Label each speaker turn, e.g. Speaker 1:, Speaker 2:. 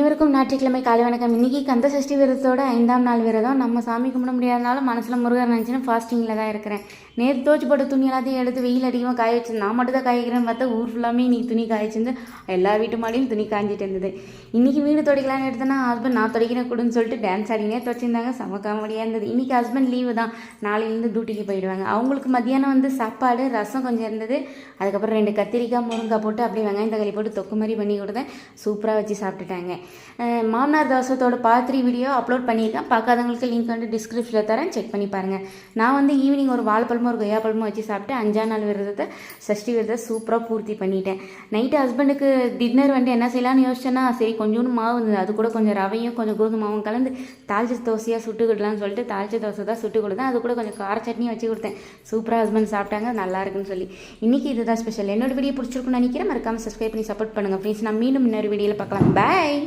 Speaker 1: அனைவருக்கும் ஞாயிற்றுக்கிழமை காலை வணக்கம். இன்றைக்கி கந்த சஷ்டி விரதத்தோட 5ஆம் நாள் விரதம். நம்ம சாமி கும்பிட முடியாதனாலும் மனசில் முருகர் நினச்சின்னு ஃபாஸ்டிங்கில் தான் இருக்கிறேன். நேற்று தோச்சு போட்ட துணி எல்லாத்தையும் எடுத்து வெயில் அதிகமாக காய வச்சு நான் மட்டும் தான் காய்க்கிறேன்னு பார்த்தா ஊர் ஃபுல்லாமே இன்றைக்கி துணி காய்ச்சிருந்து எல்லா வீட்டு மாடியும் துணி காய்ஞ்சிட்டு இருந்தது. இன்றைக்கி வீடு துடைக்கலான்னு எடுத்தேன்னா ஹஸ்பண்ட் நான் துடைக்கிறேன் கொடுன்னு சொல்லிட்டு டான்ஸ் ஆடினே துடைச்சிருந்தாங்க. செம காமெடியாக இருந்தது. இன்றைக்கி ஹஸ்பண்ட் லீவு தான், நாளையிலேருந்து டியூட்டிக்கு போயிடுவாங்க. அவங்களுக்கு மத்தியானம் சாப்பாடு ரசம் கொஞ்சம் இருந்தது. அதுக்கப்புறம் 2 கத்திரிக்காய் முருங்காய் போட்டு அப்படியே வெங்காயம் தக்காளி போட்டு தொக்கு மாதிரி பண்ணி கொடுத்தேன். சூப்பராக வச்சு சாப்பிட்டுட்டாங்க. மாமனார் தோசத்தோட பார்ட் 3 வீடியோ அப்லோட் பண்ணியிருக்கேன். பார்க்காதவங்களுக்கு லிங்க் டிஸ்கிரிப்ஷனில் தரேன், செக் பண்ணி பாருங்கள். நான் ஈவினிங் ஒரு வாழைப்பழமும் ஒரு கொய்யாப்பழமும் வச்சு சாப்பிட்டு 5ஆம் நாள் விரதத்தை சஷ்டி விரதத்தை சூப்பராக பூர்த்தி பண்ணிட்டேன். நைட்டு ஹஸ்பண்டுக்கு டின்னர் என்ன செய்யலான்னு யோசிச்சேன்னா, சரி கொஞ்சோண்டு மாவு இருந்தது, அது கூட கொஞ்சம் ரவையும் கொஞ்சம் கோதுமை மாவும் கலந்து தாளிச்ச தோசையாக சுட்டு கொடுக்கலான்னு சொல்லிட்டு தாளிச்ச தோசை தான் சுட்டு கொடுத்தேன். அது கூட கொஞ்சம் கார சட்னியும் வச்சு கொடுத்தேன். சூப்பராக ஹஸ்பண்ட் சாப்பிட்டாங்க, நல்லா இருக்குன்னு சொல்லி. இன்றைக்கி இதுதான் ஸ்பெஷல். என்னோட வீடியோ பிடிச்சிருக்குன்னு நினைக்கிறேன். மறக்காமல் சப்ஸ்கிரைப் பண்ணி சப்போர்ட் பண்ணுங்கள் ஃப்ரெண்ட்ஸ். நான் மீண்டும் இன்னொரு வீடியோவில் பார்க்கலாம். பாய்.